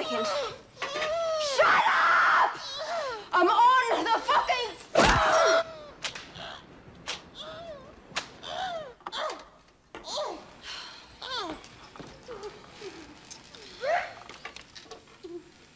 second. Shut up! I'm on the fucking...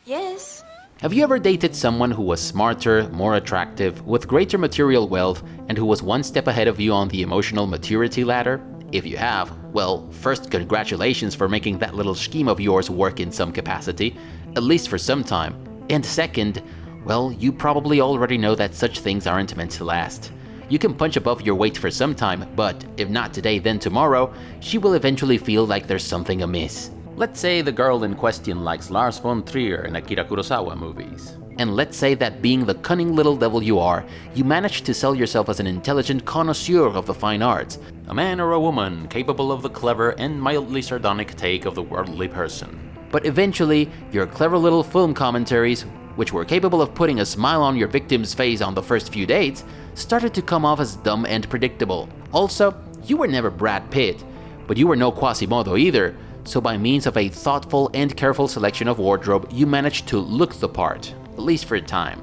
Yes? Have you ever dated someone who was smarter, more attractive, with greater material wealth, and who was one step ahead of you on the emotional maturity ladder? If you have, well, first, congratulations for making that little scheme of yours work in some capacity, at least for some time. And second, well, you probably already know that such things aren't meant to last. You can punch above your weight for some time, but if not today then tomorrow, she will eventually feel like there's something amiss. Let's say the girl in question likes Lars von Trier and Akira Kurosawa movies. And let's say that being the cunning little devil you are, you manage to sell yourself as an intelligent connoisseur of the fine arts, a man or a woman capable of the clever and mildly sardonic take of the worldly person. But eventually, your clever little film commentaries, which were capable of putting a smile on your victim's face on the first few dates, started to come off as dumb and predictable. Also, you were never Brad Pitt, but you were no Quasimodo either, so by means of a thoughtful and careful selection of wardrobe, you managed to look the part, at least for a time.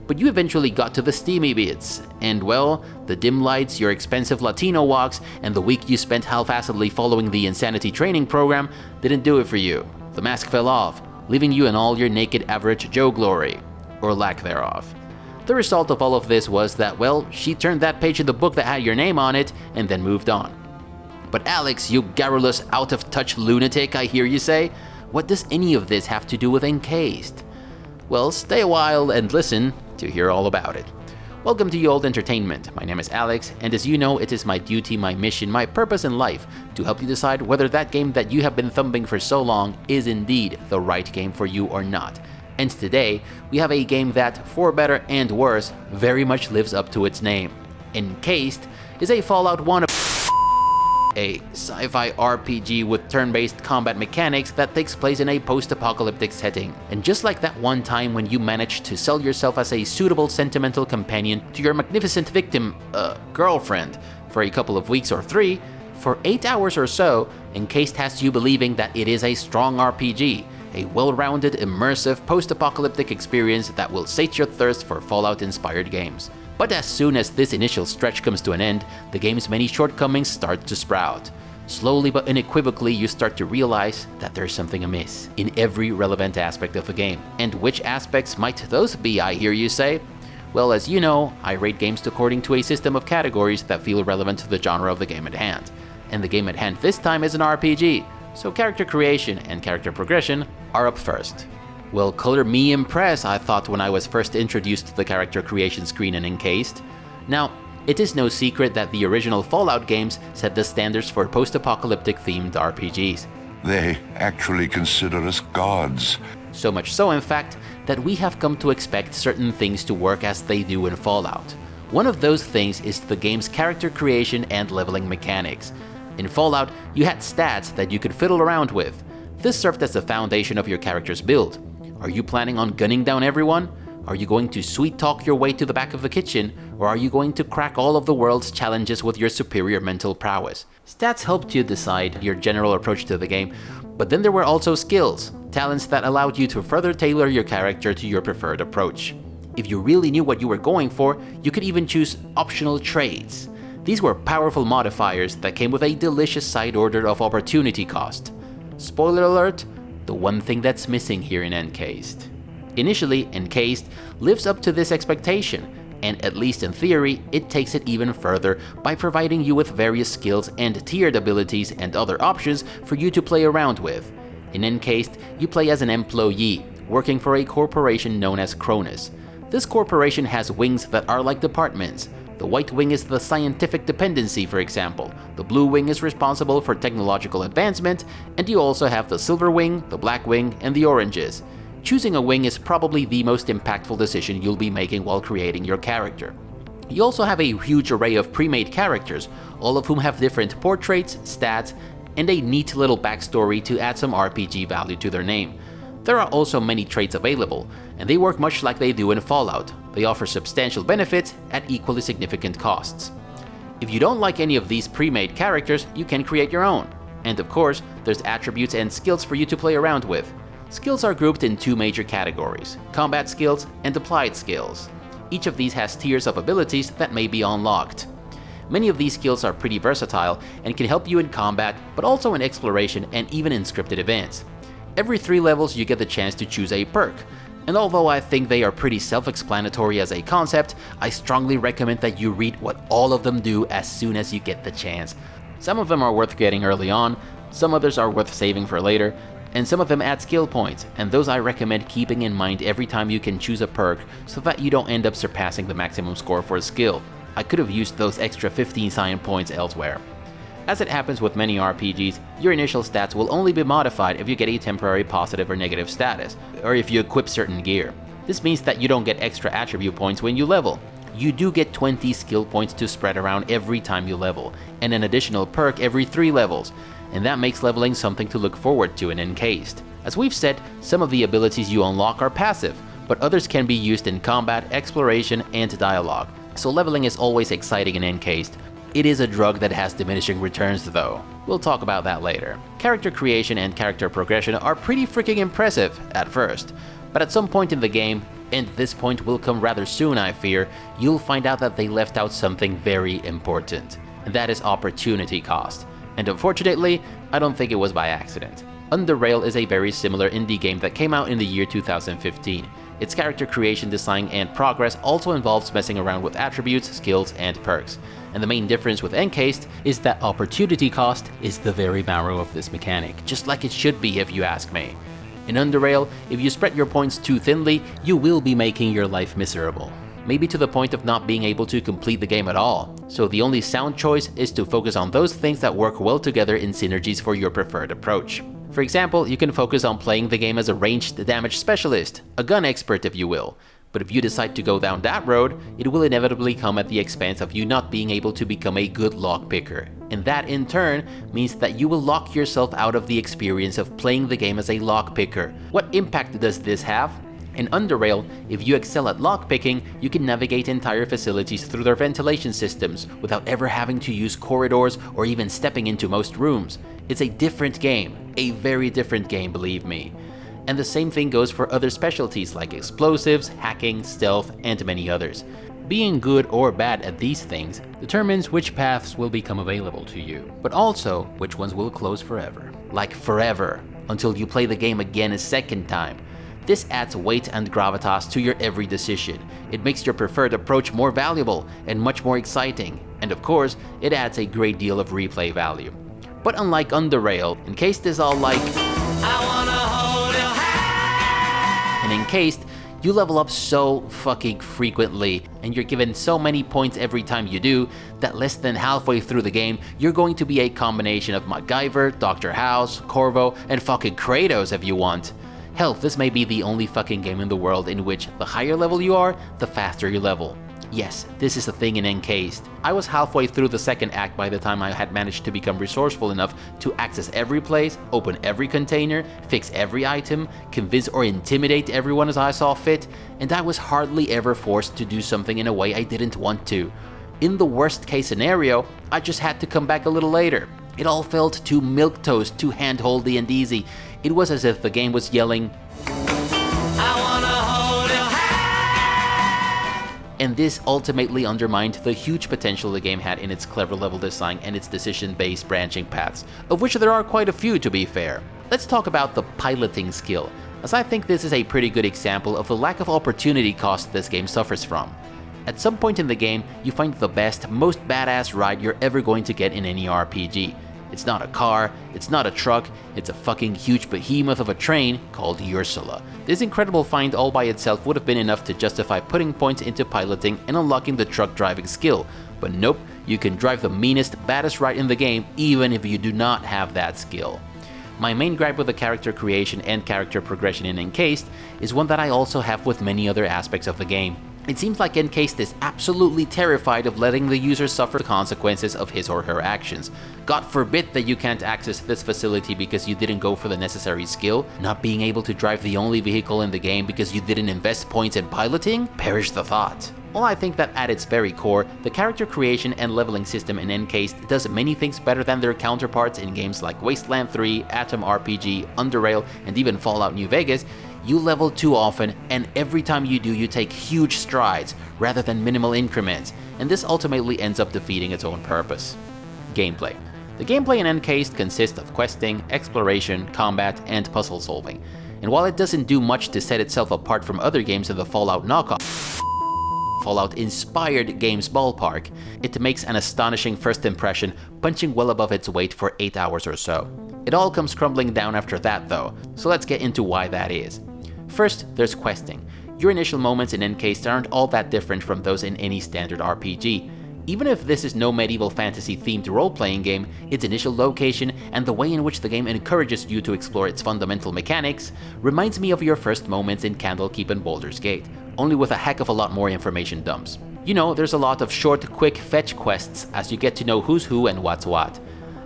But you eventually got to the steamy bits, and well, the dim lights, your expensive Latino walks, and the week you spent half-assedly following the insanity training program didn't do it for you. The mask fell off, leaving you in all your naked average Joe glory, or lack thereof. The result of all of this was that, well, she turned that page in the book that had your name on it, and then moved on. But Alex, you garrulous, out-of-touch lunatic, I hear you say, what does any of this have to do with Encased? Well, stay a while and listen to hear all about it. Welcome to Ye Olde Entertainment. My name is Alex, and as you know, it is my duty, my mission, my purpose in life to help you decide whether that game that you have been thumping for so long is indeed the right game for you or not. And today, we have a game that, for better and worse, very much lives up to its name. Encased is a Fallout 1 a sci-fi RPG with turn-based combat mechanics that takes place in a post-apocalyptic setting. And just like that one time when you managed to sell yourself as a suitable sentimental companion to your magnificent victim, girlfriend, for a couple of weeks or 3, for 8 hours or so, Encased has you believing that it is a strong RPG, a well-rounded, immersive, post-apocalyptic experience that will sate your thirst for Fallout-inspired games. But as soon as this initial stretch comes to an end, the game's many shortcomings start to sprout. Slowly but unequivocally, you start to realize that there's something amiss in every relevant aspect of the game. And which aspects might those be, I hear you say? Well, as you know, I rate games according to a system of categories that feel relevant to the genre of the game at hand. And the game at hand this time is an RPG, so character creation and character progression are up first. Well, color me impressed, I thought when I was first introduced to the character creation screen in Encased. Now, it is no secret that the original Fallout games set the standards for post-apocalyptic themed RPGs. They actually consider us gods. So much so, in fact, that we have come to expect certain things to work as they do in Fallout. One of those things is the game's character creation and leveling mechanics. In Fallout, you had stats that you could fiddle around with. This served as the foundation of your character's build. Are you planning on gunning down everyone? Are you going to sweet-talk your way to the back of the kitchen? Or are you going to crack all of the world's challenges with your superior mental prowess? Stats helped you decide your general approach to the game, but then there were also skills, talents that allowed you to further tailor your character to your preferred approach. If you really knew what you were going for, you could even choose optional traits. These were powerful modifiers that came with a delicious side order of opportunity cost. Spoiler alert, the one thing that's missing here in Encased. Initially, Encased lives up to this expectation, and at least in theory, it takes it even further by providing you with various skills and tiered abilities and other options for you to play around with. In Encased, you play as an employee, working for a corporation known as Cronus. This corporation has wings that are like departments. The white wing is the scientific dependency, for example. The blue wing is responsible for technological advancement, and you also have the silver wing, the black wing, and the oranges. Choosing a wing is probably the most impactful decision you'll be making while creating your character. You also have a huge array of pre-made characters, all of whom have different portraits, stats, and a neat little backstory to add some RPG value to their name. There are also many traits available, and they work much like they do in Fallout. They offer substantial benefits at equally significant costs. If you don't like any of these pre-made characters, you can create your own. And of course, there's attributes and skills for you to play around with. Skills are grouped in two major categories: combat skills and applied skills. Each of these has tiers of abilities that may be unlocked. Many of these skills are pretty versatile and can help you in combat, but also in exploration and even in scripted events. Every 3 levels you get the chance to choose a perk, and although I think they are pretty self-explanatory as a concept, I strongly recommend that you read what all of them do as soon as you get the chance. Some of them are worth getting early on, some others are worth saving for later, and some of them add skill points, and those I recommend keeping in mind every time you can choose a perk so that you don't end up surpassing the maximum score for a skill. I could have used those extra 15 science points elsewhere. As it happens with many RPGs, your initial stats will only be modified if you get a temporary positive or negative status, or if you equip certain gear. This means that you don't get extra attribute points when you level. You do get 20 skill points to spread around every time you level, and an additional perk every 3 levels, and that makes leveling something to look forward to in Encased. As we've said, some of the abilities you unlock are passive, but others can be used in combat, exploration, and dialogue, so leveling is always exciting in Encased. It is a drug that has diminishing returns though. We'll talk about that later. Character creation and character progression are pretty freaking impressive at first, but at some point in the game, and this point will come rather soon I fear, you'll find out that they left out something very important, and that is opportunity cost. And unfortunately, I don't think it was by accident. Underrail is a very similar indie game that came out in the year 2015. Its character creation, design, and progress also involves messing around with attributes, skills, and perks. And the main difference with Encased is that opportunity cost is the very marrow of this mechanic, just like it should be if you ask me. In Underrail, if you spread your points too thinly, you will be making your life miserable. Maybe to the point of not being able to complete the game at all. So the only sound choice is to focus on those things that work well together in synergies for your preferred approach. For example, you can focus on playing the game as a ranged damage specialist, a gun expert if you will. But if you decide to go down that road, it will inevitably come at the expense of you not being able to become a good lockpicker. And that in turn means that you will lock yourself out of the experience of playing the game as a lockpicker. What impact does this have? In Underrail, if you excel at lockpicking, you can navigate entire facilities through their ventilation systems without ever having to use corridors or even stepping into most rooms. It's a different game, a very different game, believe me. And the same thing goes for other specialties like explosives, hacking, stealth, and many others. Being good or bad at these things determines which paths will become available to you, but also which ones will close forever. Like forever, until you play the game again a second time. This adds weight and gravitas to your every decision. It makes your preferred approach more valuable and much more exciting. And of course, it adds a great deal of replay value. But unlike Underrail, Encased is all like, I wanna hold your hand. And Encased, you level up so fucking frequently, and you're given so many points every time you do, that less than halfway through the game, you're going to be a combination of MacGyver, Dr. House, Corvo, and fucking Kratos if you want. Hell, this may be the only fucking game in the world in which the higher level you are, the faster you level. Yes, this is a thing in Encased. I was halfway through the second act by the time I had managed to become resourceful enough to access every place, open every container, fix every item, convince or intimidate everyone as I saw fit, and I was hardly ever forced to do something in a way I didn't want to. In the worst case scenario, I just had to come back a little later. It all felt too milquetoast, too handholdy and easy. It was as if the game was yelling, I wanna hold your hand! And this ultimately undermined the huge potential the game had in its clever level design and its decision-based branching paths, of which there are quite a few to be fair. Let's talk about the piloting skill, as I think this is a pretty good example of the lack of opportunity cost this game suffers from. At some point in the game, you find the best, most badass ride you're ever going to get in any RPG. It's not a car, it's not a truck, it's a fucking huge behemoth of a train called Ursula. This incredible find all by itself would have been enough to justify putting points into piloting and unlocking the truck driving skill, but nope, you can drive the meanest, baddest ride in the game even if you do not have that skill. My main gripe with the character creation and character progression in Encased is one that I also have with many other aspects of the game. It seems like Encased is absolutely terrified of letting the user suffer the consequences of his or her actions. God forbid that you can't access this facility because you didn't go for the necessary skill, not being able to drive the only vehicle in the game because you didn't invest points in piloting? Perish the thought. While I think that at its very core, the character creation and leveling system in Encased does many things better than their counterparts in games like Wasteland 3, Atom RPG, Underrail, and even Fallout New Vegas, you level too often, and every time you do, you take huge strides rather than minimal increments, and this ultimately ends up defeating its own purpose. Gameplay. The gameplay in Encased consists of questing, exploration, combat, and puzzle solving, and while it doesn't do much to set itself apart from other games in the Fallout knockoff, Fallout-inspired games ballpark, it makes an astonishing first impression, punching well above its weight for 8 hours or so. It all comes crumbling down after that though, so let's get into why that is. First, there's questing. Your initial moments in Encased aren't all that different from those in any standard RPG. Even if this is no medieval fantasy themed role-playing game, its initial location and the way in which the game encourages you to explore its fundamental mechanics reminds me of your first moments in Candlekeep and Baldur's Gate, only with a heck of a lot more information dumps. You know, there's a lot of short, quick fetch quests as you get to know who's who and what's what.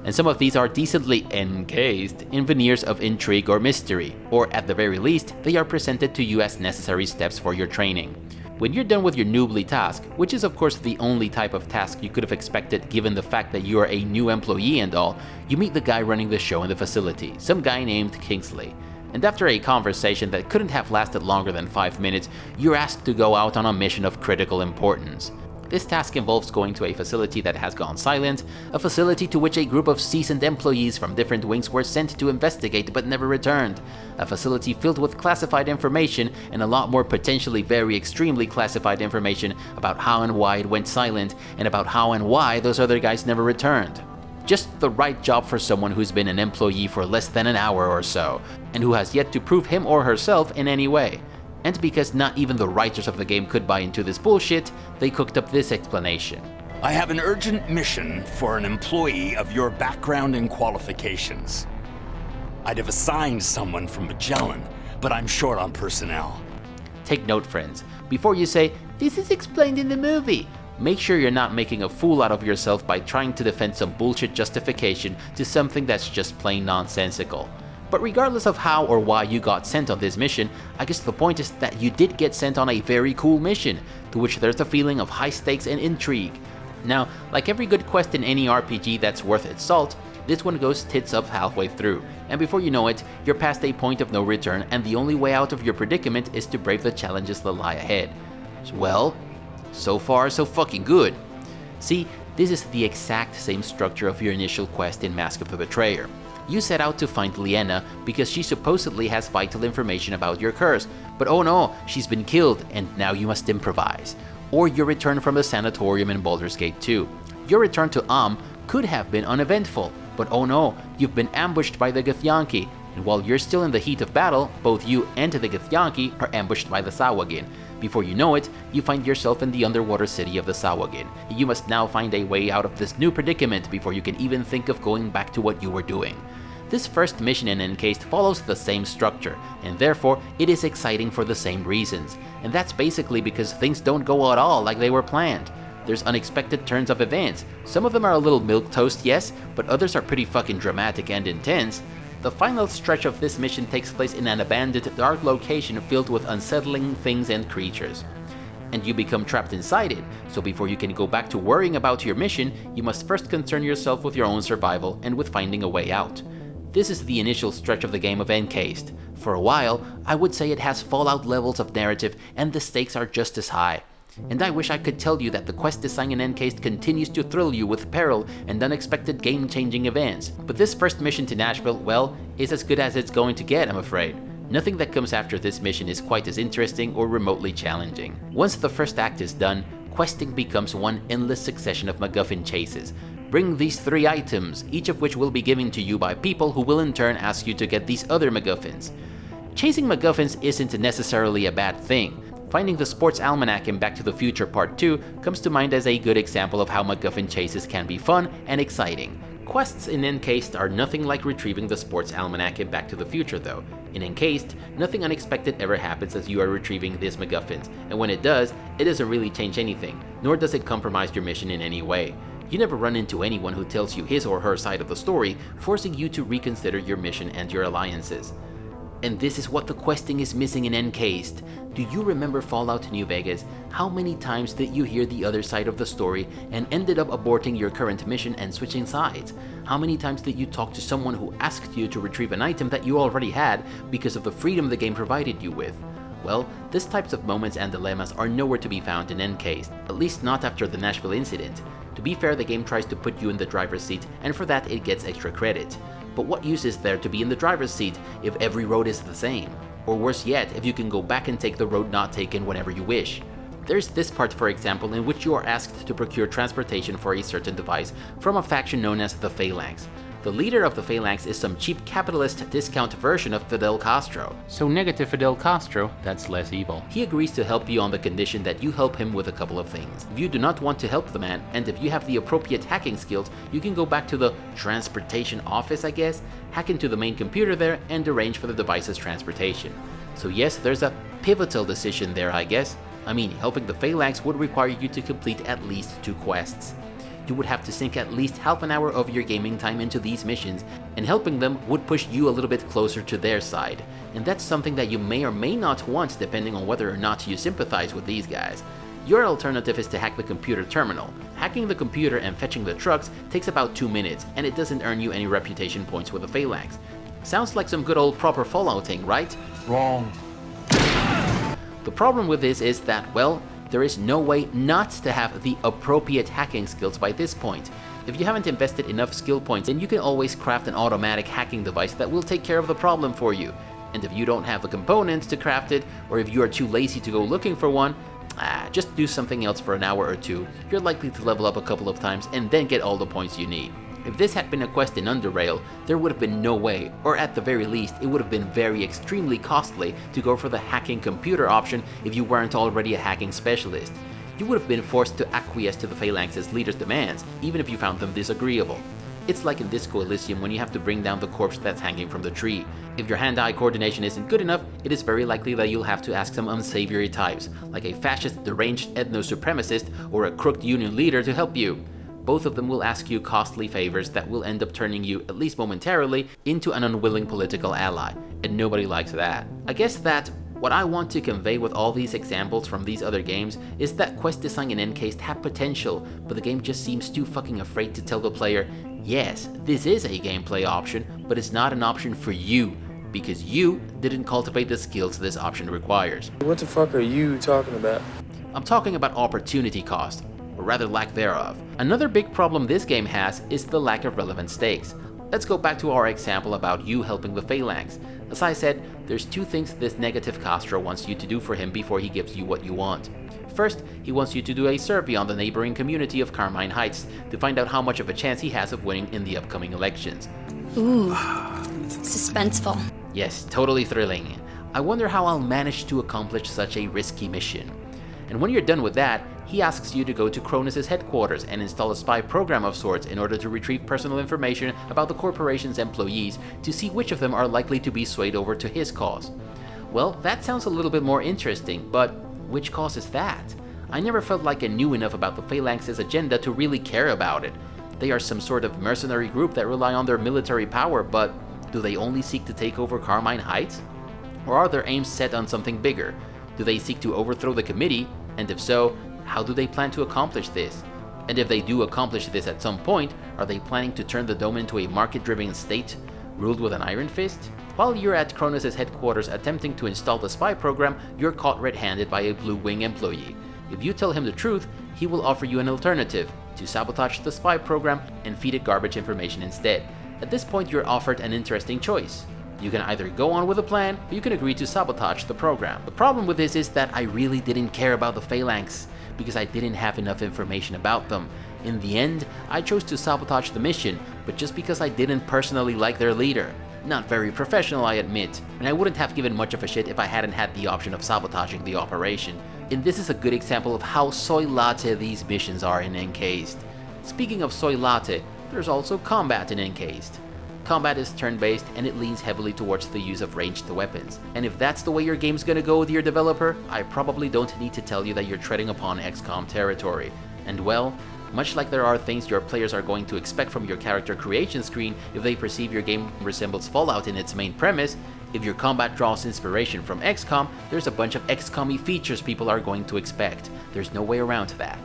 And some of these are decently encased in veneers of intrigue or mystery, or at the very least, they are presented to you as necessary steps for your training. When you're done with your noobly task, which is of course the only type of task you could have expected given the fact that you are a new employee and all, you meet the guy running the show in the facility, some guy named Kingsley. And after a conversation that couldn't have lasted longer than 5 minutes, you're asked to go out on a mission of critical importance. This task involves going to a facility that has gone silent, a facility to which a group of seasoned employees from different wings were sent to investigate but never returned, a facility filled with classified information and a lot more potentially very extremely classified information about how and why it went silent and about how and why those other guys never returned. Just the right job for someone who's been an employee for less than an hour or so, and who has yet to prove him or herself in any way. And because not even the writers of the game could buy into this bullshit, they cooked up this explanation. I have an urgent mission for an employee of your background and qualifications. I'd have assigned someone from Magellan, but I'm short on personnel. Take note, friends. Before you say, "This is explained in the movie," make sure you're not making a fool out of yourself by trying to defend some bullshit justification to something that's just plain nonsensical. But regardless of how or why you got sent on this mission, I guess the point is that you did get sent on a very cool mission, to which there's a feeling of high stakes and intrigue. Now, like every good quest in any RPG that's worth its salt, this one goes tits up halfway through, and before you know it, you're past a point of no return and the only way out of your predicament is to brave the challenges that lie ahead. Well, so far so fucking good. See, this is the exact same structure of your initial quest in Mask of the Betrayer. You set out to find Liena because she supposedly has vital information about your curse, but oh no, she's been killed and now you must improvise. Or your return from the sanatorium in Baldur's Gate 2. Your return to could have been uneventful, but oh no, you've been ambushed by the Githyanki, and while you're still in the heat of battle, both you and the Githyanki are ambushed by the Sawagin. Before you know it, you find yourself in the underwater city of the Sawagin. You must now find a way out of this new predicament before you can even think of going back to what you were doing. This first mission in Encased follows the same structure, and therefore it is exciting for the same reasons. And that's basically because things don't go at all like they were planned. There's unexpected turns of events. Some of them are a little milquetoast, yes, but others are pretty fucking dramatic and intense. The final stretch of this mission takes place in an abandoned, dark location filled with unsettling things and creatures. And you become trapped inside it, so before you can go back to worrying about your mission, you must first concern yourself with your own survival and with finding a way out. This is the initial stretch of the game of Encased. For a while, I would say it has Fallout levels of narrative and the stakes are just as high. And I wish I could tell you that the quest design in Encased continues to thrill you with peril and unexpected game-changing events. But this first mission to Nashville, well, is as good as it's going to get, I'm afraid. Nothing that comes after this mission is quite as interesting or remotely challenging. Once the first act is done, questing becomes one endless succession of MacGuffin chases. Bring these 3 items, each of which will be given to you by people who will in turn ask you to get these other MacGuffins. Chasing MacGuffins isn't necessarily a bad thing. Finding the Sports Almanac in Back to the Future Part 2 comes to mind as a good example of how MacGuffin chases can be fun and exciting. Quests in Encased are nothing like retrieving the Sports Almanac in Back to the Future though. In Encased, nothing unexpected ever happens as you are retrieving these MacGuffins, and when it does, it doesn't really change anything, nor does it compromise your mission in any way. You never run into anyone who tells you his or her side of the story, forcing you to reconsider your mission and your alliances. And this is what the questing is missing in Encased. Do you remember Fallout New Vegas? How many times did you hear the other side of the story and ended up aborting your current mission and switching sides? How many times did you talk to someone who asked you to retrieve an item that you already had because of the freedom the game provided you with? Well, these types of moments and dilemmas are nowhere to be found in Encased, at least not after the Nashville incident. To be fair, the game tries to put you in the driver's seat, and for that it gets extra credit. But what use is there to be in the driver's seat if every road is the same? Or worse yet, if you can go back and take the road not taken whenever you wish. There's this part, for example, in which you are asked to procure transportation for a certain device from a faction known as the Phalanx. The leader of the Phalanx is some cheap capitalist discount version of Fidel Castro. So negative Fidel Castro, that's less evil. He agrees to help you on the condition that you help him with a couple of things. If you do not want to help the man, and if you have the appropriate hacking skills, you can go back to the transportation office, I guess, hack into the main computer there, and arrange for the device's transportation. So yes, there's a pivotal decision there, I guess. I mean, helping the Phalanx would require you to complete at least 2 quests. You would have to sink at least half an hour of your gaming time into these missions, and helping them would push you a little bit closer to their side. And that's something that you may or may not want depending on whether or not you sympathize with these guys. Your alternative is to hack the computer terminal. Hacking the computer and fetching the trucks takes about 2 minutes, and it doesn't earn you any reputation points with the Phalanx. Sounds like some good old proper Fallouting, right? Wrong. The problem with this is that, well, there is no way not to have the appropriate hacking skills by this point. If you haven't invested enough skill points, then you can always craft an automatic hacking device that will take care of the problem for you. And if you don't have the components to craft it, or if you are too lazy to go looking for one, just do something else for an hour or 2. You're likely to level up a couple of times and then get all the points you need. If this had been a quest in Underrail, there would have been no way, or at the very least, it would have been very extremely costly to go for the hacking computer option if you weren't already a hacking specialist. You would have been forced to acquiesce to the Phalanx's leader's demands, even if you found them disagreeable. It's like in Disco Elysium when you have to bring down the corpse that's hanging from the tree. If your hand-eye coordination isn't good enough, it is very likely that you'll have to ask some unsavory types, like a fascist deranged ethno-supremacist or a crooked union leader to help you. Both of them will ask you costly favors that will end up turning you, at least momentarily, into an unwilling political ally, and nobody likes that. I guess that what I want to convey with all these examples from these other games is that quest design in Encased had potential, but the game just seems too fucking afraid to tell the player, yes, this is a gameplay option, but it's not an option for you, because you didn't cultivate the skills this option requires. What the fuck are you talking about? I'm talking about opportunity cost, or rather lack thereof. Another big problem this game has is the lack of relevant stakes. Let's go back to our example about you helping the Phalanx. As I said, there's 2 things this negative Castro wants you to do for him before he gives you what you want. First, he wants you to do a survey on the neighboring community of Carmine Heights to find out how much of a chance he has of winning in the upcoming elections. Ooh, suspenseful. Yes, totally thrilling. I wonder how I'll manage to accomplish such a risky mission. And when you're done with that, he asks you to go to Cronus' headquarters and install a spy program of sorts in order to retrieve personal information about the corporation's employees to see which of them are likely to be swayed over to his cause. Well, that sounds a little bit more interesting, but which cause is that? I never felt like I knew enough about the Phalanx's agenda to really care about it. They are some sort of mercenary group that rely on their military power, but do they only seek to take over Carmine Heights? Or are their aims set on something bigger? Do they seek to overthrow the committee? And if so, how do they plan to accomplish this? And if they do accomplish this at some point, are they planning to turn the dome into a market-driven state ruled with an iron fist? While you're at Cronus' headquarters attempting to install the spy program, you're caught red-handed by a Blue Wing employee. If you tell him the truth, he will offer you an alternative, to sabotage the spy program and feed it garbage information instead. At this point, you're offered an interesting choice. You can either go on with the plan, or you can agree to sabotage the program. The problem with this is that I really didn't care about the Phalanx, because I didn't have enough information about them. In the end, I chose to sabotage the mission, but just because I didn't personally like their leader. Not very professional, I admit, and I wouldn't have given much of a shit if I hadn't had the option of sabotaging the operation. And this is a good example of how soy latte these missions are in Encased. Speaking of soy latte, there's also combat in Encased. Combat is turn-based and it leans heavily towards the use of ranged weapons. And if that's the way your game's gonna go with your developer, I probably don't need to tell you that you're treading upon Xcom territory. And well, much like there are things your players are going to expect from your character creation screen if they perceive your game resembles Fallout in its main premise, If your combat draws inspiration from Xcom, there's a bunch of Xcom-y features people are going to expect. There's no way around that.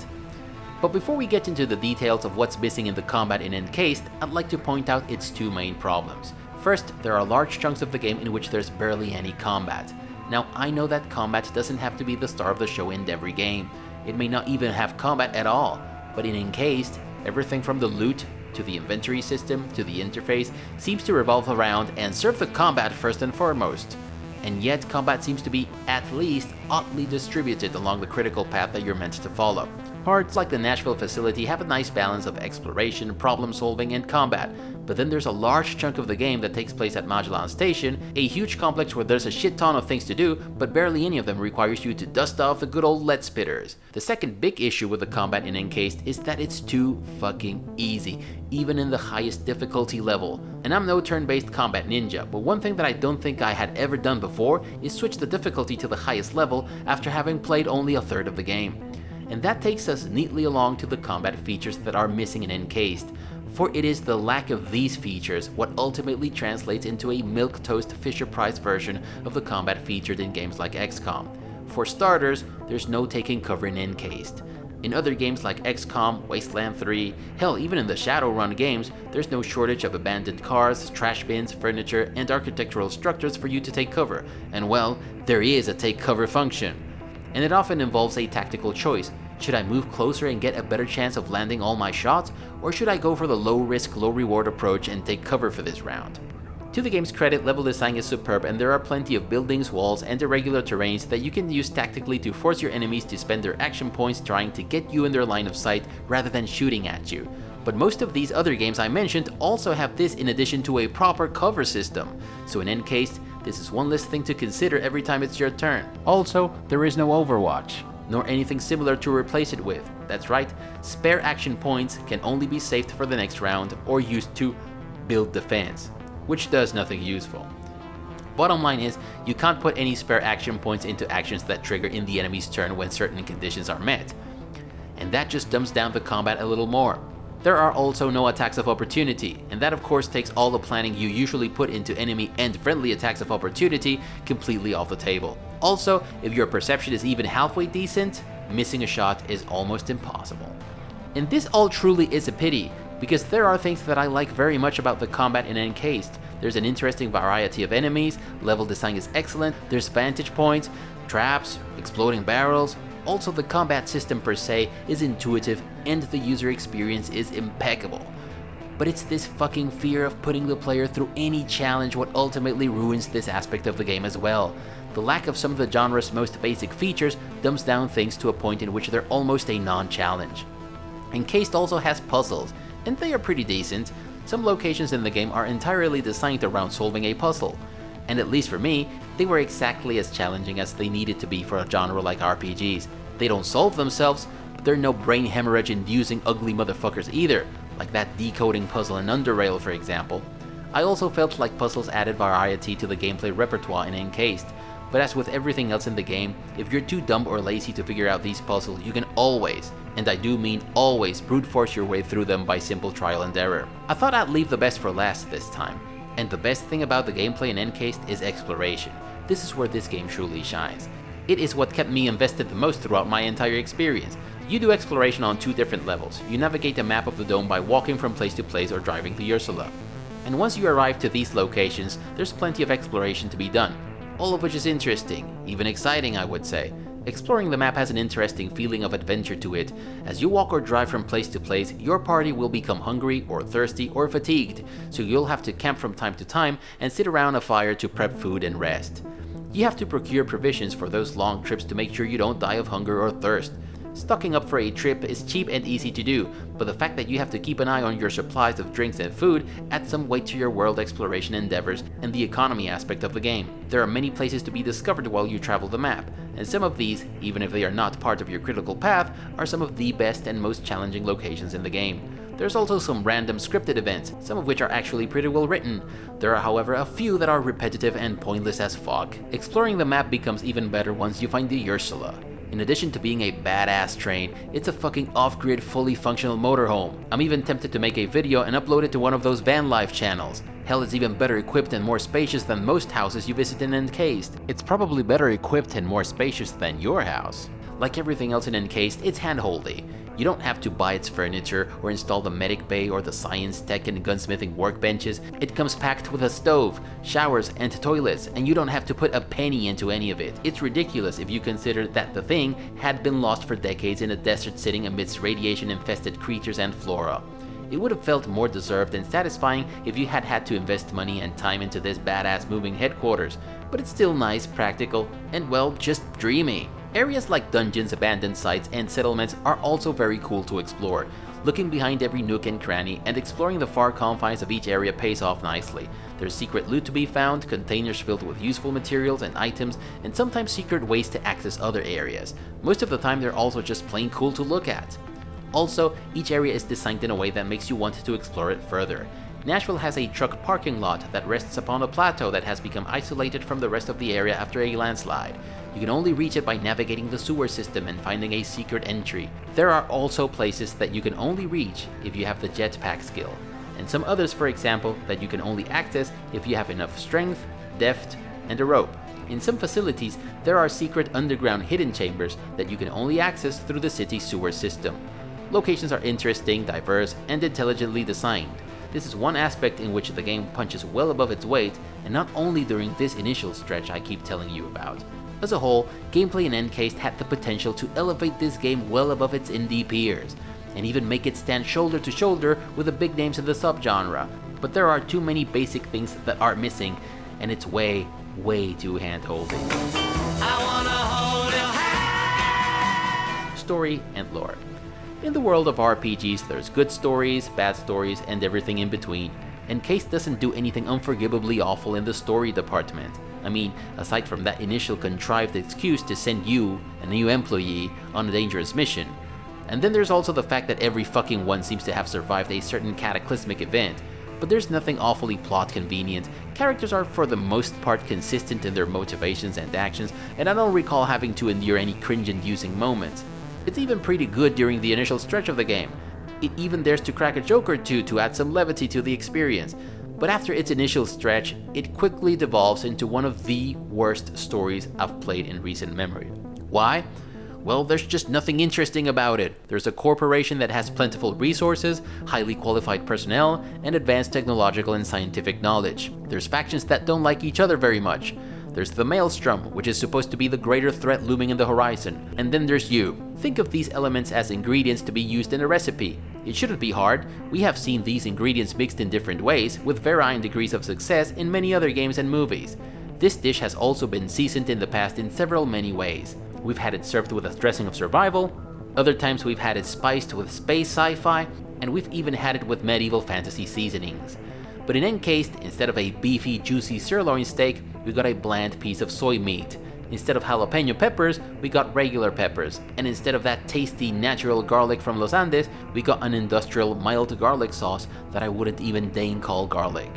But before we get into the details of what's missing in the combat in Encased, I'd like to point out its two main problems. First, there are large chunks of the game in which there's barely any combat. Now, I know that combat doesn't have to be the star of the show in every game. It may not even have combat at all, but in Encased, everything from the loot, to the inventory system, to the interface, seems to revolve around and serve the combat first and foremost. And yet, combat seems to be, at least, oddly distributed along the critical path that you're meant to follow. Parts like the Nashville facility have a nice balance of exploration, problem solving, and combat, but then there's a large chunk of the game that takes place at Magellan Station, a huge complex where there's a shit ton of things to do, but barely any of them requires you to dust off the good old lead spitters. The second big issue with the combat in Encased is that it's too fucking easy, even in the highest difficulty level. And I'm no turn-based combat ninja, but one thing that I don't think I had ever done before is switch the difficulty to the highest level after having played only a third of the game. And that takes us neatly along to the combat features that are missing in Encased, for it is the lack of these features what ultimately translates into a milquetoast Fisher-Price version of the combat featured in games like Xcom. For starters, there's no taking cover in Encased. In other games like Xcom, Wasteland 3, hell even in the Shadowrun games, there's no shortage of abandoned cars, trash bins, furniture, and architectural structures for you to take cover, and well, there is a take cover function. And it often involves a tactical choice. Should I move closer and get a better chance of landing all my shots, or should I go for the low risk, low reward approach and take cover for this round? To the game's credit, level design is superb and there are plenty of buildings, walls, and irregular terrains that you can use tactically to force your enemies to spend their action points trying to get you in their line of sight rather than shooting at you. But most of these other games I mentioned also have this in addition to a proper cover system, so in Encased, this is one less thing to consider every time it's your turn. Also, there is no Overwatch, nor anything similar to replace it with. That's right, spare action points can only be saved for the next round or used to build defense, which does nothing useful. Bottom line is, you can't put any spare action points into actions that trigger in the enemy's turn when certain conditions are met. And that just dumbs down the combat a little more. There are also no attacks of opportunity, and that of course takes all the planning you usually put into enemy and friendly attacks of opportunity completely off the table. Also, if your perception is even halfway decent, missing a shot is almost impossible. And this all truly is a pity, because there are things that I like very much about the combat in Encased. There's an interesting variety of enemies, level design is excellent, there's vantage points, traps, exploding barrels. Also, the combat system per se is intuitive and the user experience is impeccable. But it's this fucking fear of putting the player through any challenge what ultimately ruins this aspect of the game as well. The lack of some of the genre's most basic features dumbs down things to a point in which they're almost a non-challenge. Encased also has puzzles, and they are pretty decent. Some locations in the game are entirely designed around solving a puzzle. And at least for me, they were exactly as challenging as they needed to be for a genre like RPGs. They don't solve themselves, but they're no brain hemorrhage inducing ugly motherfuckers either, like that decoding puzzle in Underrail for example. I also felt like puzzles added variety to the gameplay repertoire in Encased, but as with everything else in the game, if you're too dumb or lazy to figure out these puzzles, you can always, and I do mean always, brute force your way through them by simple trial and error. I thought I'd leave the best for last this time. And the best thing about the gameplay in Encased is exploration. This is where this game truly shines. It is what kept me invested the most throughout my entire experience. You do exploration on two different levels. You navigate a map of the dome by walking from place to place or driving to Ursula. And once you arrive to these locations, there's plenty of exploration to be done. All of which is interesting, even exciting I would say. Exploring the map has an interesting feeling of adventure to it. As you walk or drive from place to place, your party will become hungry or thirsty or fatigued, so you'll have to camp from time to time and sit around a fire to prep food and rest. You have to procure provisions for those long trips to make sure you don't die of hunger or thirst. Stocking up for a trip is cheap and easy to do, but the fact that you have to keep an eye on your supplies of drinks and food adds some weight to your world exploration endeavors and the economy aspect of the game. There are many places to be discovered while you travel the map, and some of these, even if they are not part of your critical path, are some of the best and most challenging locations in the game. There's also some random scripted events, some of which are actually pretty well written. There are however a few that are repetitive and pointless as fuck. Exploring the map becomes even better once you find the Ursula. In addition to being a badass train, it's a fucking off-grid, fully functional motorhome. I'm even tempted to make a video and upload it to one of those van life channels. Hell, it's even better equipped and more spacious than most houses you visit in Encased. It's probably better equipped and more spacious than your house. Like everything else in Encased, it's handholdy. You don't have to buy its furniture or install the medic bay or the science tech and gunsmithing workbenches. It comes packed with a stove, showers, and toilets, and you don't have to put a penny into any of it. It's ridiculous if you consider that the thing had been lost for decades in a desert sitting amidst radiation-infested creatures and flora. It would have felt more deserved and satisfying if you had had to invest money and time into this badass moving headquarters, but it's still nice, practical, and well, just dreamy. Areas like dungeons, abandoned sites, and settlements are also very cool to explore. Looking behind every nook and cranny and exploring the far confines of each area pays off nicely. There's secret loot to be found, containers filled with useful materials and items, and sometimes secret ways to access other areas. Most of the time they're also just plain cool to look at. Also, each area is designed in a way that makes you want to explore it further. Nashville has a truck parking lot that rests upon a plateau that has become isolated from the rest of the area after a landslide. You can only reach it by navigating the sewer system and finding a secret entry. There are also places that you can only reach if you have the jetpack skill, and some others, for example, that you can only access if you have enough strength, deft, and a rope. In some facilities, there are secret underground hidden chambers that you can only access through the city's sewer system. Locations are interesting, diverse, and intelligently designed. This is one aspect in which the game punches well above its weight, and not only during this initial stretch I keep telling you about. As a whole, gameplay in Encased had the potential to elevate this game well above its indie peers, and even make it stand shoulder to shoulder with the big names in the subgenre. But there are too many basic things that are missing, and it's way too hand-holding. Story and lore. In the world of RPGs, there's good stories, bad stories, and everything in between. Encased doesn't do anything unforgivably awful in the story department. I mean, aside from that initial contrived excuse to send you, a new employee, on a dangerous mission. And then there's also the fact that every fucking one seems to have survived a certain cataclysmic event. But there's nothing awfully plot convenient. Characters are for the most part consistent in their motivations and actions, and I don't recall having to endure any cringe-inducing moments. It's even pretty good during the initial stretch of the game. It even dares to crack a joke or two to add some levity to the experience. But after its initial stretch, it quickly devolves into one of the worst stories I've played in recent memory. Why? Well, there's just nothing interesting about it. There's a corporation that has plentiful resources, highly qualified personnel, and advanced technological and scientific knowledge. There's factions that don't like each other very much. There's the Maelstrom, which is supposed to be the greater threat looming in the horizon. And then there's you. Think of these elements as ingredients to be used in a recipe. It shouldn't be hard. We have seen these ingredients mixed in different ways, with varying degrees of success in many other games and movies. This dish has also been seasoned in the past in many ways. We've had it served with a dressing of survival, other times we've had it spiced with space sci-fi, and we've even had it with medieval fantasy seasonings. But in Encased, instead of a beefy, juicy sirloin steak, we got a bland piece of soy meat. Instead of jalapeno peppers, we got regular peppers. And instead of that tasty, natural garlic from Los Andes, we got an industrial, mild garlic sauce that I wouldn't even deign call garlic.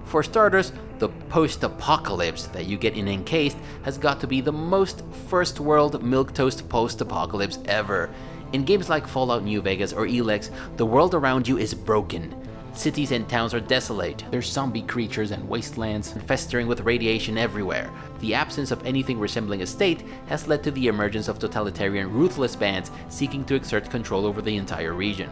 For starters, the post-apocalypse that you get in Encased has got to be the most first-world milquetoast post-apocalypse ever. In games like Fallout New Vegas or Elex, the world around you is broken. Cities and towns are desolate. There's zombie creatures and wastelands festering with radiation everywhere. The absence of anything resembling a state has led to the emergence of totalitarian, ruthless bands seeking to exert control over the entire region.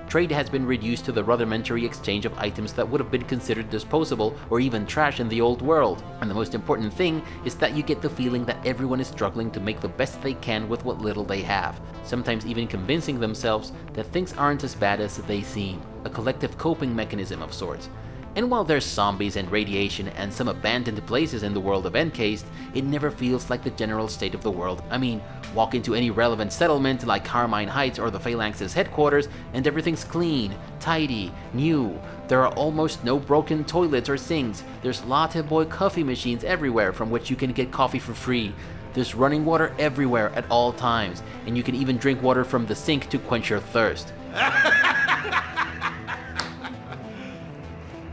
Trade has been reduced to the rudimentary exchange of items that would have been considered disposable or even trash in the old world. And the most important thing is that you get the feeling that everyone is struggling to make the best they can with what little they have, sometimes even convincing themselves that things aren't as bad as they seem, a collective coping mechanism of sorts. And while there's zombies and radiation and some abandoned places in the world of Encased, it never feels like the general state of the world. I mean, walk into any relevant settlement like Carmine Heights or the Phalanx's headquarters and everything's clean, tidy, new. There are almost no broken toilets or sinks. There's latte boy coffee machines everywhere from which you can get coffee for free. There's running water everywhere at all times, and you can even drink water from the sink to quench your thirst.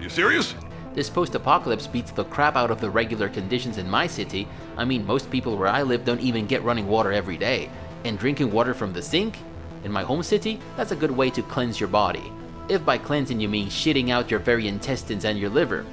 You serious? This post-apocalypse beats the crap out of the regular conditions in my city. I mean, most people where I live don't even get running water every day. And drinking water from the sink? In my home city, that's a good way to cleanse your body. If by cleansing you mean shitting out your very intestines and your liver.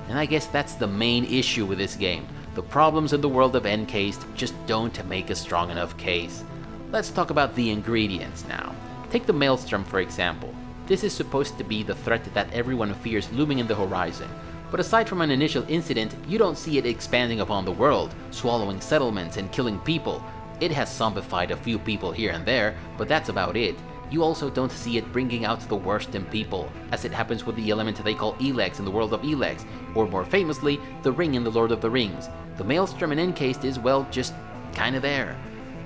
And I guess that's the main issue with this game. The problems in the world of Encased just don't make a strong enough case. Let's talk about the ingredients now. Take the Maelstrom for example. This is supposed to be the threat that everyone fears looming in the horizon. But aside from an initial incident, you don't see it expanding upon the world, swallowing settlements and killing people. It has zombified a few people here and there, but that's about it. You also don't see it bringing out the worst in people, as it happens with the element they call Elex in the world of Elex, or more famously, the Ring in the Lord of the Rings. The Maelstrom in Encased is, well, just kinda there.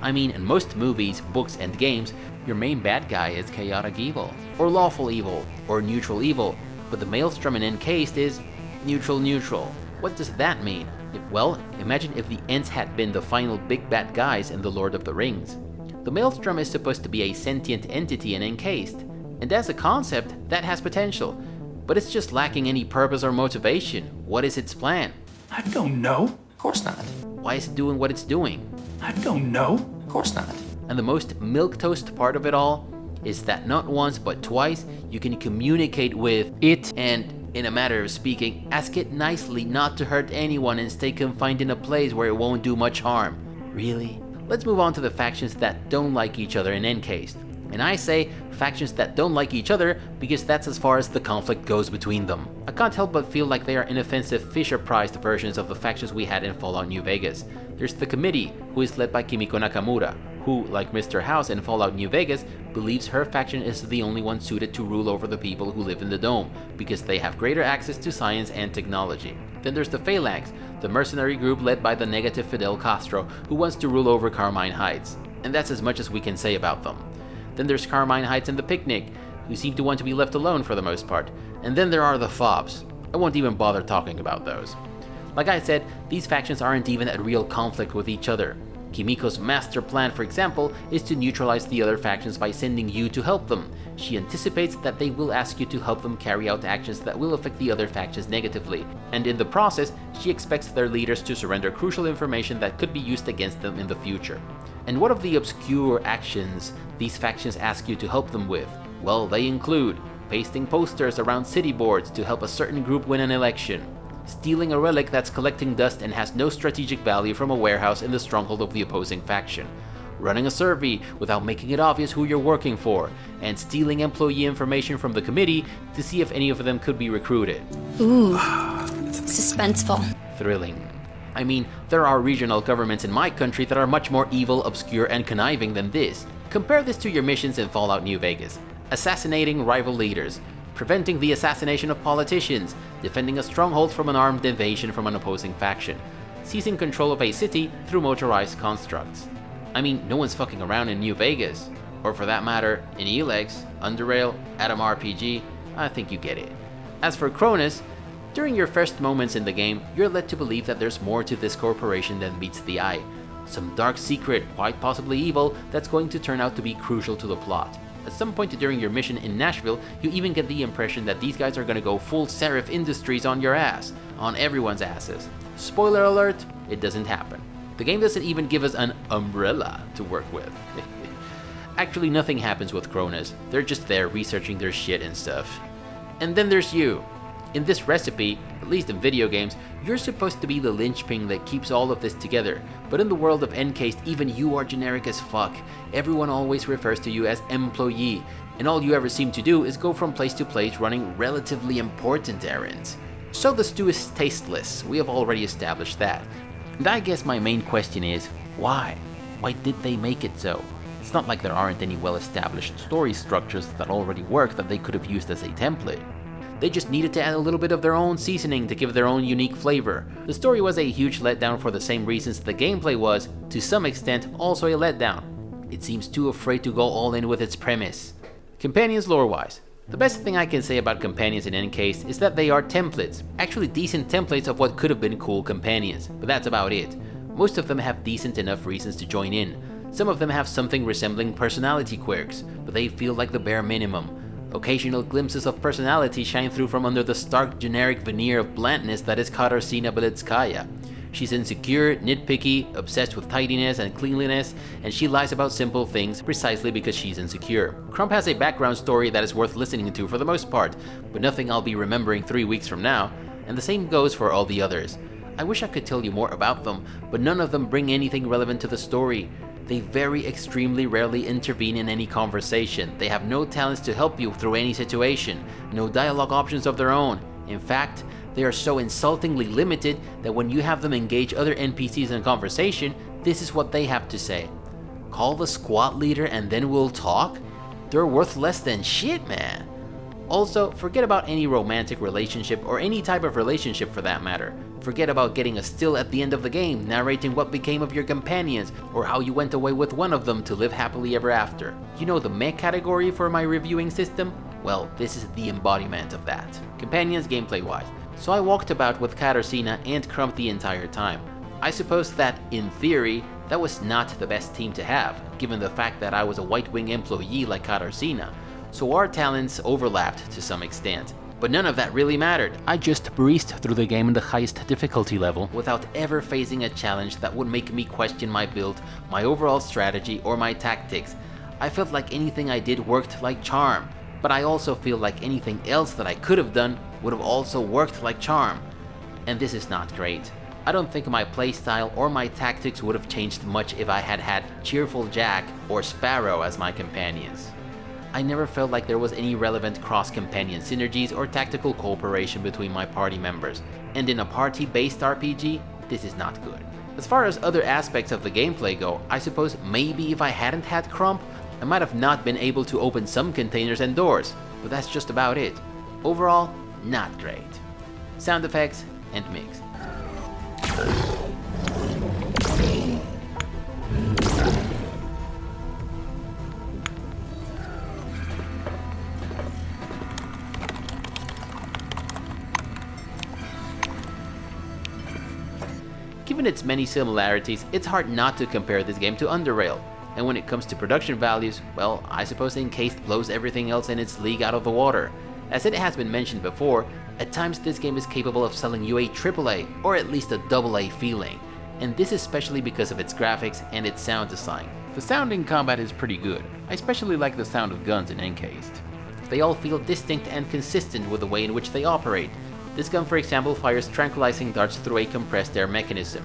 I mean, in most movies, books, and games, your main bad guy is chaotic evil, or lawful evil, or neutral evil, but the Maelstrom in Encased is neutral. What does that mean? Well, imagine if the Ents had been the final big bad guys in the Lord of the Rings. The Maelstrom is supposed to be a sentient entity in Encased, and as a concept, that has potential, but it's just lacking any purpose or motivation. What is its plan? I don't know. Of course not. Why is it doing what it's doing? I don't know. Of course not. And the most milquetoast part of it all is that not once but twice you can communicate with it and, in a matter of speaking, ask it nicely not to hurt anyone and stay confined in a place where it won't do much harm. Really? Let's move on to the factions that don't like each other in Encased. And I say factions that don't like each other because that's as far as the conflict goes between them. I can't help but feel like they are inoffensive Fisher-Priced versions of the factions we had in Fallout New Vegas. There's the Committee, who is led by Kimiko Nakamura, who, like Mr. House in Fallout New Vegas, believes her faction is the only one suited to rule over the people who live in the Dome, because they have greater access to science and technology. Then there's the Phalanx, the mercenary group led by the negative Fidel Castro, who wants to rule over Carmine Heights. And that's as much as we can say about them. Then there's Carmine Heights and the Picnic, who seem to want to be left alone for the most part. And then there are the Fobs. I won't even bother talking about those. Like I said, these factions aren't even at real conflict with each other. Kimiko's master plan, for example, is to neutralize the other factions by sending you to help them. She anticipates that they will ask you to help them carry out actions that will affect the other factions negatively, and in the process, she expects their leaders to surrender crucial information that could be used against them in the future. And what of the obscure actions these factions ask you to help them with? Well, they include pasting posters around city boards to help a certain group win an election, stealing a relic that's collecting dust and has no strategic value from a warehouse in the stronghold of the opposing faction, running a survey without making it obvious who you're working for, and stealing employee information from the committee to see if any of them could be recruited. Ooh, suspenseful. Thrilling. I mean, there are regional governments in my country that are much more evil, obscure, and conniving than this. Compare this to your missions in Fallout New Vegas. Assassinating rival leaders, preventing the assassination of politicians, defending a stronghold from an armed invasion from an opposing faction, seizing control of a city through motorized constructs. I mean, no one's fucking around in New Vegas. Or for that matter, in Elex, Underrail, Atom RPG, I think you get it. As for Cronus, during your first moments in the game, you're led to believe that there's more to this corporation than meets the eye. Some dark secret, quite possibly evil, that's going to turn out to be crucial to the plot. At some point during your mission in Nashville, you even get the impression that these guys are gonna go full Seraph Industries on your ass, on everyone's asses. Spoiler alert, it doesn't happen. The game doesn't even give us an umbrella to work with. Actually, nothing happens with Cronus, they're just there researching their shit and stuff. And then there's you. In this recipe, at least in video games, you're supposed to be the linchpin that keeps all of this together, but in the world of Encased, even you are generic as fuck. Everyone always refers to you as employee, and all you ever seem to do is go from place to place running relatively important errands. So the stew is tasteless, we have already established that. And I guess my main question is, why? Why did they make it so? It's not like there aren't any well-established story structures that already work that they could have used as a template. They just needed to add a little bit of their own seasoning to give their own unique flavor. The story was a huge letdown for the same reasons the gameplay was, to some extent, also a letdown. It seems too afraid to go all in with its premise. Companions lore-wise. The best thing I can say about companions in Encased is that they are templates, actually decent templates of what could have been cool companions, but that's about it. Most of them have decent enough reasons to join in. Some of them have something resembling personality quirks, but they feel like the bare minimum. Occasional glimpses of personality shine through from under the stark generic veneer of blandness that is Katarzyna Beletskaya. She's insecure, nitpicky, obsessed with tidiness and cleanliness, and she lies about simple things precisely because she's insecure. Crump has a background story that is worth listening to for the most part, but nothing I'll be remembering 3 weeks from now, and the same goes for all the others. I wish I could tell you more about them, but none of them bring anything relevant to the story. They very extremely rarely intervene in any conversation. They have no talents to help you through any situation, no dialogue options of their own. In fact, they are so insultingly limited that when you have them engage other NPCs in conversation, this is what they have to say. Call the squad leader and then we'll talk? They're worth less than shit, man. Also, forget about any romantic relationship or any type of relationship for that matter. Forget about getting a still at the end of the game narrating what became of your companions or how you went away with one of them to live happily ever after. You know the mech category for my reviewing system? Well, this is the embodiment of that. Companions gameplay-wise. So I walked about with Katarzyna and Crump the entire time. I suppose that, in theory, that was not the best team to have, given the fact that I was a White Wing employee like Katarzyna, so our talents overlapped to some extent. But none of that really mattered. I just breezed through the game in the highest difficulty level without ever facing a challenge that would make me question my build, my overall strategy, or my tactics. I felt like anything I did worked like charm, but I also feel like anything else that I could have done would have also worked like charm. And this is not great. I don't think my playstyle or my tactics would have changed much if I had had Cheerful Jack or Sparrow as my companions. I never felt like there was any relevant cross-companion synergies or tactical cooperation between my party members, and in a party-based RPG, this is not good. As far as other aspects of the gameplay go, I suppose maybe if I hadn't had Crump, I might have not been able to open some containers and doors, but that's just about it. Overall, not great. Sound effects and mix. Given its many similarities, it's hard not to compare this game to Underrail. And when it comes to production values, well, I suppose Encased blows everything else in its league out of the water. As it has been mentioned before, at times this game is capable of selling you a AAA, or at least a AA feeling. And this especially because of its graphics and its sound design. The sound in combat is pretty good. I especially like the sound of guns in Encased. They all feel distinct and consistent with the way in which they operate. This gun, for example, fires tranquilizing darts through a compressed air mechanism.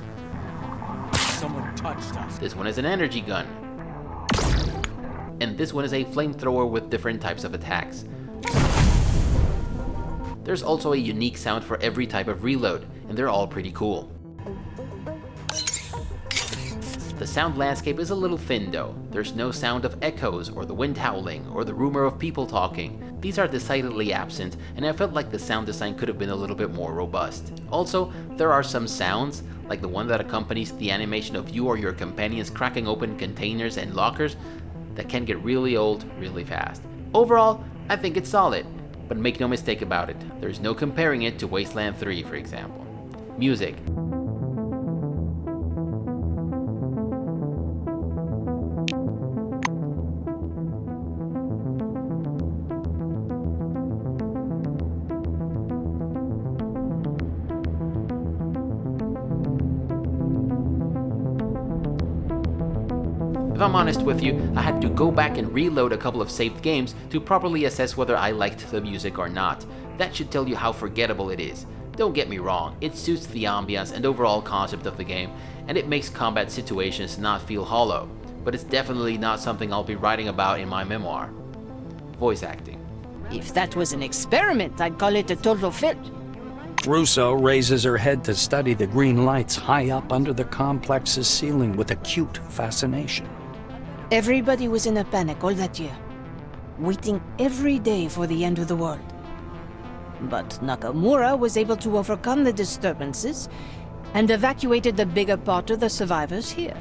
Someone touched us. This one is an energy gun. And this one is a flamethrower with different types of attacks. There's also a unique sound for every type of reload, and they're all pretty cool. The sound landscape is a little thin though. There's no sound of echoes, or the wind howling, or the rumor of people talking. These are decidedly absent, and I felt like the sound design could have been a little bit more robust. Also, there are some sounds, like the one that accompanies the animation of you or your companions cracking open containers and lockers, that can get really old really fast. Overall, I think it's solid, but make no mistake about it, there's no comparing it to Wasteland 3, for example. Music. If I'm honest with you, I had to go back and reload a couple of saved games to properly assess whether I liked the music or not. That should tell you how forgettable it is. Don't get me wrong, it suits the ambiance and overall concept of the game, and it makes combat situations not feel hollow, but it's definitely not something I'll be writing about in my memoir. Voice acting. If that was an experiment, I'd call it a total fail. Russo raises her head to study the green lights high up under the complex's ceiling with acute fascination. Everybody was in a panic all that year, waiting every day for the end of the world. But Nakamura was able to overcome the disturbances and evacuated the bigger part of the survivors here.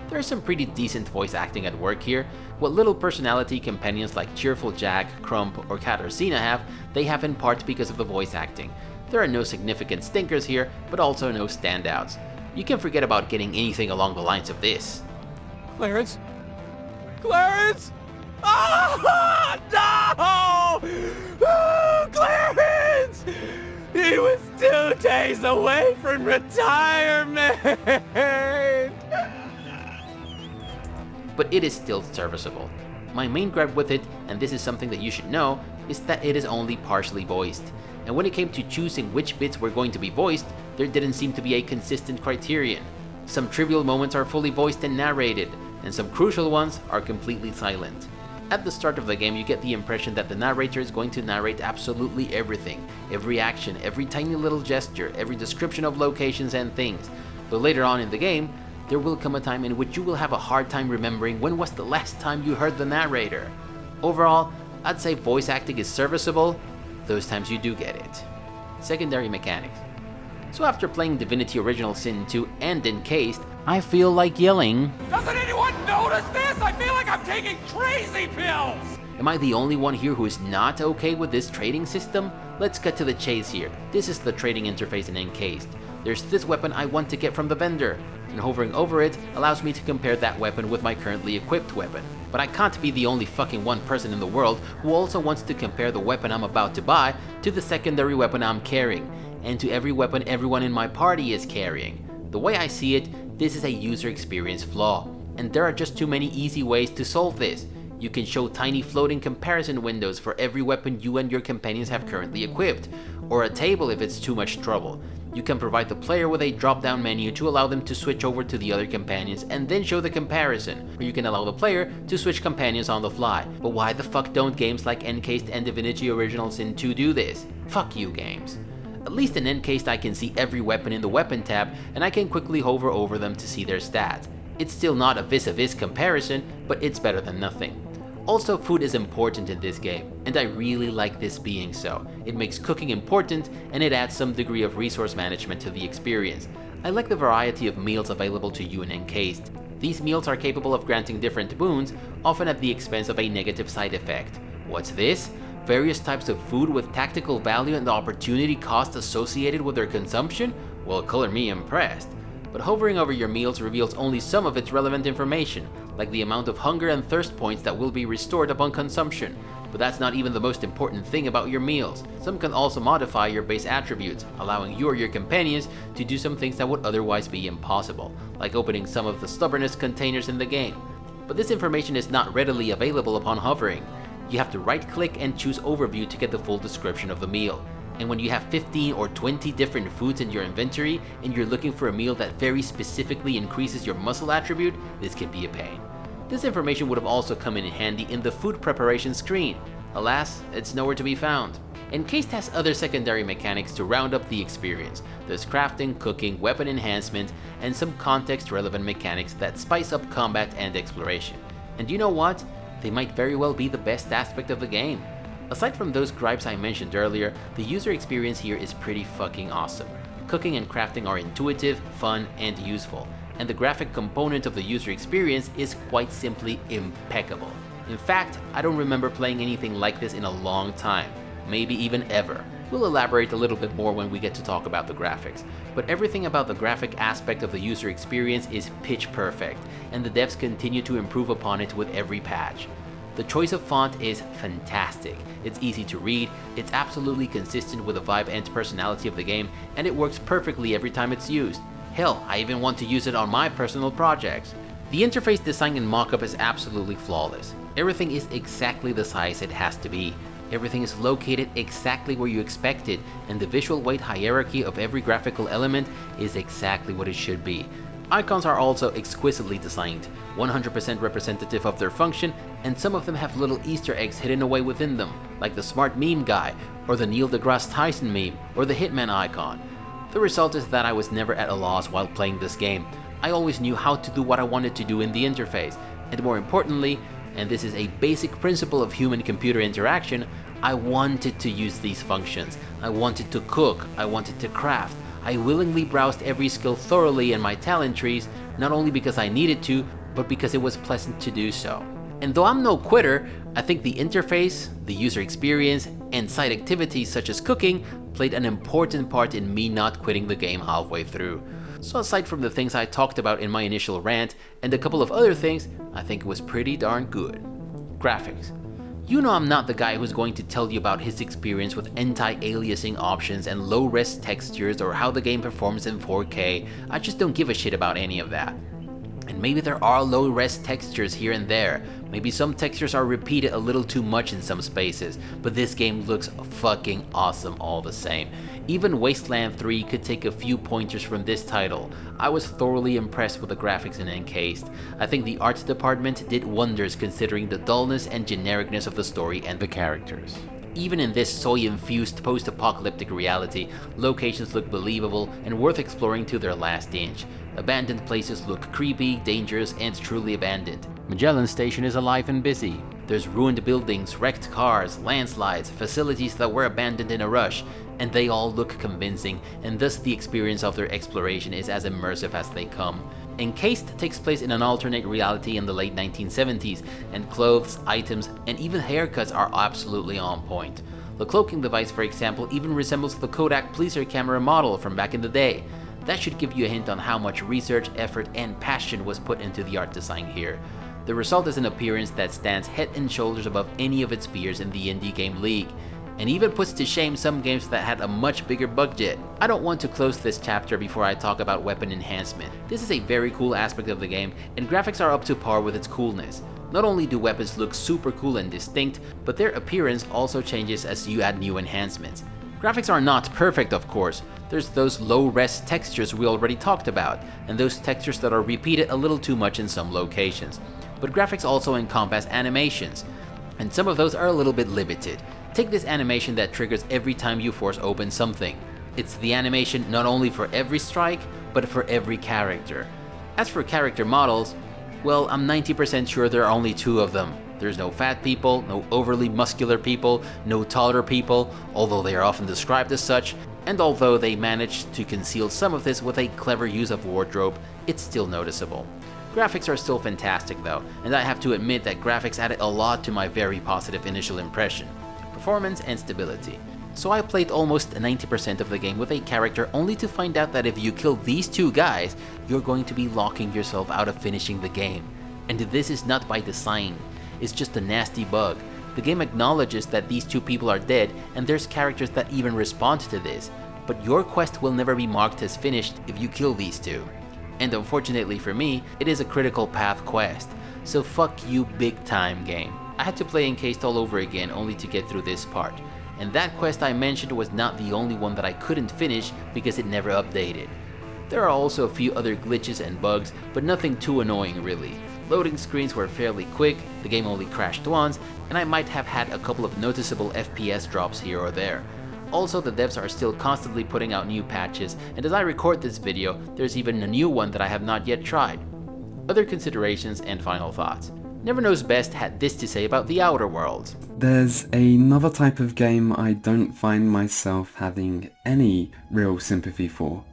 There's some pretty decent voice acting at work here. What little personality companions like Cheerful Jack, Crump, or Katarzyna have, they have in part because of the voice acting. There are no significant stinkers here, but also no standouts. You can forget about getting anything along the lines of this. Clarence? Clarence! Oh, no! Oh, Clarence! He was too days away from retirement! But it is still serviceable. My main gripe with it, and this is something that you should know, is that it is only partially voiced. And when it came to choosing which bits were going to be voiced, there didn't seem to be a consistent criterion. Some trivial moments are fully voiced and narrated, and some crucial ones are completely silent. At the start of the game, you get the impression that the narrator is going to narrate absolutely everything, every action, every tiny little gesture, every description of locations and things. But later on in the game, there will come a time in which you will have a hard time remembering when was the last time you heard the narrator. Overall, I'd say voice acting is serviceable, those times you do get it. Secondary mechanics. So after playing Divinity Original Sin 2 and Encased, I feel like yelling, Doesn't anyone notice this? I feel like I'm taking crazy pills! am I the only one here who is not okay with this trading system? Let's cut to the chase here. This is the trading interface in Encased. There's this weapon I want to get from the vendor, and hovering over it allows me to compare that weapon with my currently equipped weapon. But I can't be the only fucking one person in the world who also wants to compare the weapon I'm about to buy to the secondary weapon I'm carrying, and to every weapon everyone in my party is carrying. The way I see it, this is a user experience flaw, and there are just too many easy ways to solve this. You can show tiny floating comparison windows for every weapon you and your companions have currently equipped, or a table if it's too much trouble. You can provide the player with a drop-down menu to allow them to switch over to the other companions and then show the comparison, or you can allow the player to switch companions on the fly. But why the fuck don't games like Encased and Divinity Original Sin 2 do this? Fuck you, games. At least in Encased I can see every weapon in the weapon tab and I can quickly hover over them to see their stats. It's still not a vis-a-vis comparison, but it's better than nothing. Also, food is important in this game, and I really like this being so. It makes cooking important, and it adds some degree of resource management to the experience. I like the variety of meals available to you in Encased. These meals are capable of granting different boons, often at the expense of a negative side effect. What's this? Various types of food with tactical value and the opportunity cost associated with their consumption? Well, color me impressed. But hovering over your meals reveals only some of its relevant information, like the amount of hunger and thirst points that will be restored upon consumption. But that's not even the most important thing about your meals. Some can also modify your base attributes, allowing you or your companions to do some things that would otherwise be impossible, like opening some of the stubbornest containers in the game. But this information is not readily available upon hovering. You have to right-click and choose Overview to get the full description of the meal. And when you have 15 or 20 different foods in your inventory and you're looking for a meal that very specifically increases your muscle attribute, this can be a pain. This information would have also come in handy in the food preparation screen. Alas, it's nowhere to be found. Encased has other secondary mechanics to round up the experience. There's crafting, cooking, weapon enhancement, and some context-relevant mechanics that spice up combat and exploration. And you know what? They might very well be the best aspect of the game. Aside from those gripes I mentioned earlier, the user experience here is pretty fucking awesome. Cooking and crafting are intuitive, fun, and useful, and the graphic component of the user experience is quite simply impeccable. In fact, I don't remember playing anything like this in a long time, maybe even ever. We'll elaborate a little bit more when we get to talk about the graphics, but everything about the graphic aspect of the user experience is pitch perfect, and the devs continue to improve upon it with every patch. The choice of font is fantastic. It's easy to read, it's absolutely consistent with the vibe and personality of the game, and it works perfectly every time it's used. Hell, I even want to use it on my personal projects. The interface design and mockup is absolutely flawless. Everything is exactly the size it has to be. Everything is located exactly where you expect it, and the visual weight hierarchy of every graphical element is exactly what it should be. Icons are also exquisitely designed, 100% representative of their function, and some of them have little Easter eggs hidden away within them, like the smart meme guy, or the Neil deGrasse Tyson meme, or the Hitman icon. The result is that I was never at a loss while playing this game. I always knew how to do what I wanted to do in the interface, and more importantly, and this is a basic principle of human-computer interaction, I wanted to use these functions. I wanted to cook, I wanted to craft. I willingly browsed every skill thoroughly in my talent trees, not only because I needed to, but because it was pleasant to do so. And though I'm no quitter, I think the interface, the user experience, and side activities such as cooking played an important part in me not quitting the game halfway through. So aside from the things I talked about in my initial rant, and a couple of other things, I think it was pretty darn good. Graphics. You know I'm not the guy who's going to tell you about his experience with anti-aliasing options and low-res textures or how the game performs in 4K. I just don't give a shit about any of that. And maybe there are low-res textures here and there. Maybe some textures are repeated a little too much in some spaces, but this game looks fucking awesome all the same. Even Wasteland 3 could take a few pointers from this title. I was thoroughly impressed with the graphics in Encased. I think the arts department did wonders considering the dullness and genericness of the story and the characters. Even in this soy-infused post-apocalyptic reality, locations look believable and worth exploring to their last inch. Abandoned places look creepy, dangerous, and truly abandoned. Magellan Station is alive and busy. There's ruined buildings, wrecked cars, landslides, facilities that were abandoned in a rush, and they all look convincing, and thus the experience of their exploration is as immersive as they come. Encased takes place in an alternate reality in the late 1970s, and clothes, items, and even haircuts are absolutely on point. The cloaking device, for example, even resembles the Kodak Pleaser camera model from back in the day. That should give you a hint on how much research, effort, and passion was put into the art design here. The result is an appearance that stands head and shoulders above any of its peers in the indie game league, and even puts to shame some games that had a much bigger budget. I don't want to close this chapter before I talk about weapon enhancement. This is a very cool aspect of the game, and graphics are up to par with its coolness. Not only do weapons look super cool and distinct, but their appearance also changes as you add new enhancements. Graphics are not perfect, of course. There's those low-res textures we already talked about, and those textures that are repeated a little too much in some locations. But graphics also encompass animations, and some of those are a little bit limited. Take this animation that triggers every time you force open something. It's the animation not only for every strike, but for every character. As for character models, well, I'm 90% sure there are only 2 of them. There's no fat people, no overly muscular people, no taller people, although they are often described as such, and although they managed to conceal some of this with a clever use of wardrobe, it's still noticeable. Graphics are still fantastic though, and I have to admit that graphics added a lot to my very positive initial impression. Performance and stability. So I played almost 90% of the game with a character only to find out that if you kill these 2 guys, you're going to be locking yourself out of finishing the game. And this is not by design, it's just a nasty bug. The game acknowledges that these 2 people are dead, and there's characters that even respond to this, but your quest will never be marked as finished if you kill these 2. And unfortunately for me, it is a critical path quest, so fuck you big time game. I had to play Encased all over again only to get through this part, and that quest I mentioned was not the only one that I couldn't finish because it never updated. There are also a few other glitches and bugs, but nothing too annoying really. Loading screens were fairly quick, the game only crashed once, and I might have had a couple of noticeable FPS drops here or there. Also, the devs are still constantly putting out new patches, and as I record this video, there's even a new one that I have not yet tried. Other considerations and final thoughts. Never Knows Best had this to say about The Outer Worlds. There's another type of game I don't find myself having any real sympathy for.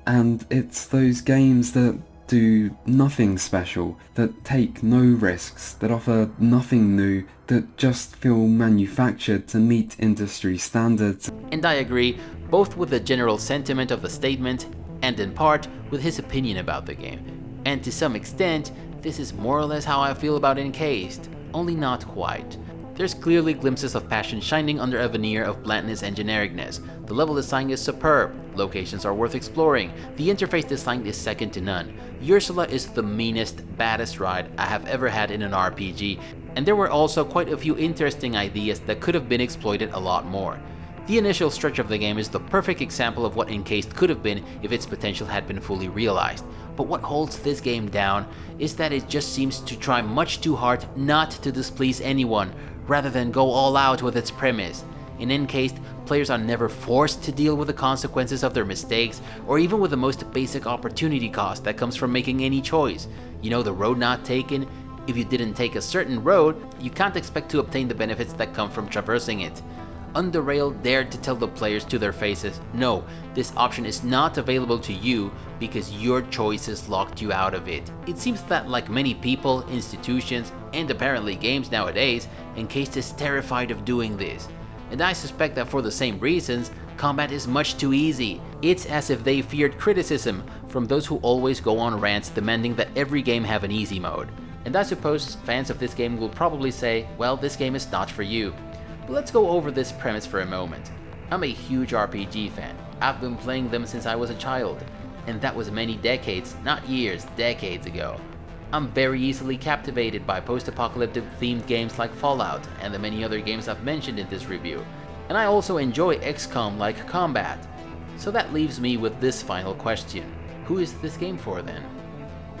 And it's those games that do nothing special, that take no risks, that offer nothing new, that just feel manufactured to meet industry standards. And I agree, both with the general sentiment of the statement, and in part with his opinion about the game. And to some extent, this is more or less how I feel about Encased, only not quite. There's clearly glimpses of passion shining under a veneer of blandness and genericness. The level design is superb, locations are worth exploring, the interface design is second to none. Ursula is the meanest, baddest ride I have ever had in an RPG, and there were also quite a few interesting ideas that could have been exploited a lot more. The initial stretch of the game is the perfect example of what Encased could have been if its potential had been fully realized. But what holds this game down is that it just seems to try much too hard not to displease anyone, rather than go all out with its premise. In Encased, players are never forced to deal with the consequences of their mistakes, or even with the most basic opportunity cost that comes from making any choice. You know, the road not taken? If you didn't take a certain road, you can't expect to obtain the benefits that come from traversing it. Underrail dared to tell the players to their faces, no, this option is not available to you because your choices locked you out of it. It seems that like many people, institutions, and apparently games nowadays, Encased is terrified of doing this. And I suspect that for the same reasons, combat is much too easy. It's as if they feared criticism from those who always go on rants demanding that every game have an easy mode. and I suppose fans of this game will probably say, well, this game is not for you. But let's go over this premise for a moment. I'm a huge RPG fan. I've been playing them since I was a child, and that was many decades, not years, decades ago. I'm very easily captivated by post-apocalyptic themed games like Fallout and the many other games I've mentioned in this review, and I also enjoy Xcom like combat. So that leaves me with this final question. Who is this game for then?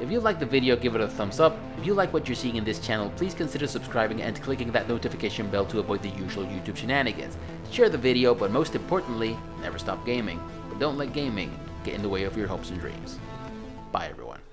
If you liked the video, give it a thumbs up. If you like what you're seeing in this channel, please consider subscribing and clicking that notification bell to avoid the usual YouTube shenanigans. Share the video, but most importantly, never stop gaming. But don't let gaming get in the way of your hopes and dreams. Bye everyone.